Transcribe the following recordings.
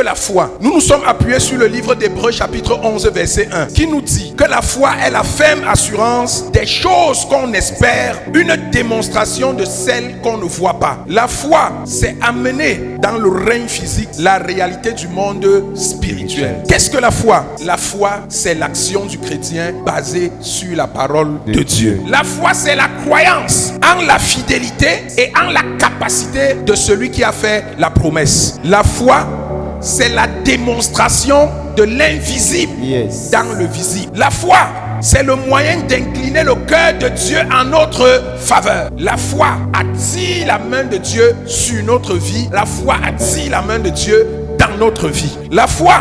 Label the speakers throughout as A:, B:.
A: la foi? Nous nous sommes appuyés sur le livre d'Hébreux chapitre 11 verset 1 qui nous dit que la foi est la ferme assurance des choses qu'on espère, une démonstration de celles qu'on ne voit pas. La foi, c'est amener dans le règne physique la réalité du monde spirituel. Qu'est-ce que la foi? La foi, c'est l'action du chrétien basée sur la parole de Dieu. La foi, c'est la croyance en la fidélité et en la capacité de celui qui a fait la promesse. La foi, c'est la démonstration de l'invisible dans le visible. La foi, c'est le moyen d'incliner le cœur de Dieu en notre faveur. La foi attire la main de Dieu sur notre vie. La foi attire la main de Dieu dans notre vie. La foi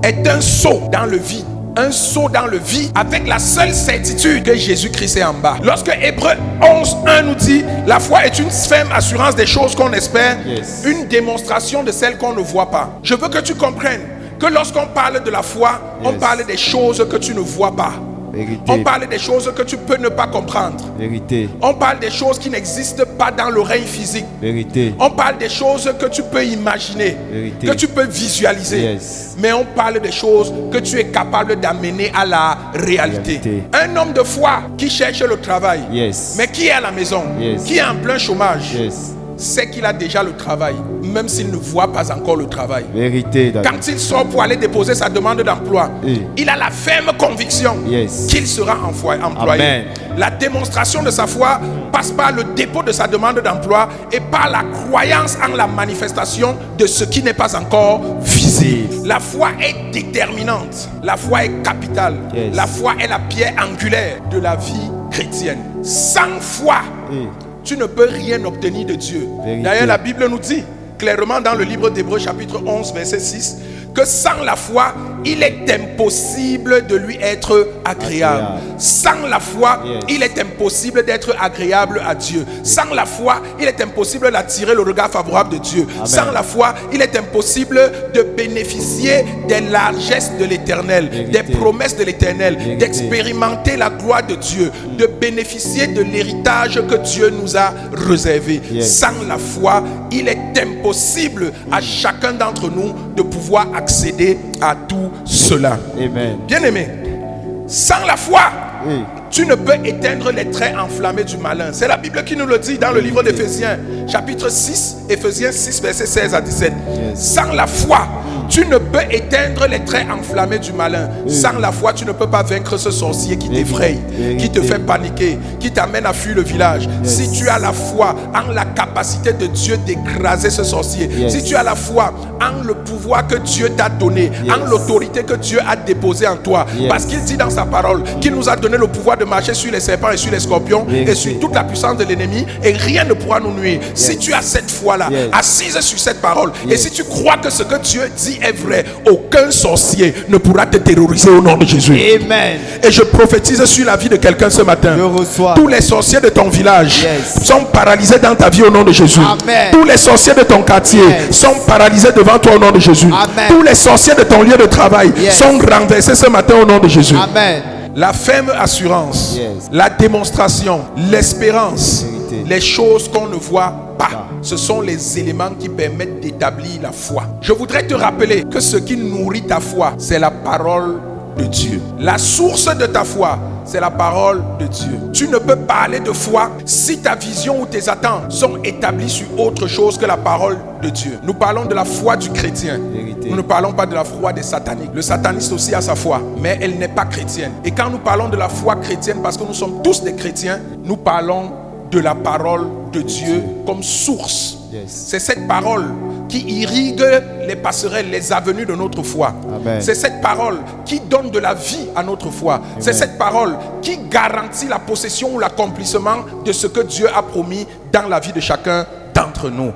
A: est un saut dans le vide. Un saut dans le vide avec la seule certitude que Jésus-Christ est en bas. Lorsque Hébreux 11:1 nous dit la foi est une ferme assurance des choses qu'on espère, une démonstration de celles qu'on ne voit pas. Je veux que tu comprennes que lorsqu'on parle de la foi, on parle des choses que tu ne vois pas.
B: Vérité.
A: On parle des choses que tu peux ne pas comprendre.
B: Vérité.
A: On parle des choses qui n'existent pas dans le règne physique.
B: Vérité.
A: On parle des choses que tu peux imaginer,
B: Vérité.
A: que tu peux visualiser. Mais on parle des choses que tu es capable d'amener à la réalité. Un homme de foi qui cherche le travail, mais qui est à la maison, qui est en plein chômage, c'est qu'il a déjà le travail, même s'il ne voit pas encore le travail.
B: Vérité.
A: Quand il sort pour aller déposer sa demande d'emploi, il a la ferme conviction qu'il sera employé.
B: Amen.
A: La démonstration de sa foi passe par le dépôt de sa demande d'emploi et par la croyance en la manifestation de ce qui n'est pas encore visible. La foi est déterminante. La foi est capitale. La foi est la pierre angulaire de la vie chrétienne. Sans foi, tu ne peux rien obtenir de Dieu. D'ailleurs, la Bible nous dit clairement dans le livre d'Hébreux chapitre 11 verset 6 que sans la foi, il est impossible de lui être agréable. Sans la foi, il est impossible d'être agréable à Dieu. Sans la foi, il est impossible d'attirer le regard favorable de Dieu. Sans la foi, il est impossible de bénéficier des largesses de l'Éternel, des promesses de l'Éternel, d'expérimenter la gloire de Dieu, de bénéficier de l'héritage que Dieu nous a réservé. Sans la foi, il est impossible à chacun d'entre nous de pouvoir accéder à tout cela.
B: Amen.
A: Bien-aimé, sans la foi, tu ne peux éteindre les traits enflammés du malin. C'est la Bible qui nous le dit dans le livre d'Éphésiens, chapitre 6, Éphésiens 6, versets 16 à 17. Sans la foi, tu ne peux éteindre les traits enflammés du malin. Sans la foi, tu ne peux pas vaincre ce sorcier qui t'effraie, qui te fait paniquer, qui t'amène à fuir le village. Si tu as la foi en la capacité de Dieu d'écraser ce sorcier, si tu as la foi en le pouvoir que Dieu t'a donné, en l'autorité que Dieu a déposée en toi, parce qu'il dit dans sa parole qu'il nous a donné le pouvoir de marcher sur les serpents et sur les scorpions et sur toute la puissance de l'ennemi, et rien ne pourra nous nuire. Si tu as cette foi-là, assise sur cette parole, et si tu crois que ce que Dieu dit est vrai, aucun sorcier ne pourra te terroriser au nom de Jésus.
B: Amen.
A: Et je prophétise sur la vie de quelqu'un ce matin.
B: Je reçois.
A: Tous les sorciers de ton village sont paralysés dans ta vie au nom de Jésus.
B: Amen.
A: Tous les sorciers de ton quartier sont paralysés devant toi au nom de Jésus.
B: Amen.
A: Tous les sorciers de ton lieu de travail sont renversés ce matin au nom de Jésus.
B: Amen.
A: La ferme assurance, la démonstration, l'espérance, les choses qu'on ne voit pas, ce sont les éléments qui permettent d'établir la foi. Je voudrais te rappeler que ce qui nourrit ta foi, c'est la parole de Dieu. La source de ta foi, c'est la parole de Dieu. Tu ne peux parler de foi si ta vision ou tes attentes sont établies sur autre chose que la parole de Dieu. Nous parlons de la foi du chrétien. Nous ne parlons pas de la foi des sataniques. Le sataniste aussi a sa foi, mais elle n'est pas chrétienne. Et quand nous parlons de la foi chrétienne, parce que nous sommes tous des chrétiens, nous parlons de la parole de Dieu comme source. C'est cette parole qui irrigue les passerelles, les avenues de notre foi. C'est cette parole qui donne de la vie à notre foi. C'est cette parole qui garantit la possession ou l'accomplissement de ce que Dieu a promis dans la vie de chacun d'entre nous.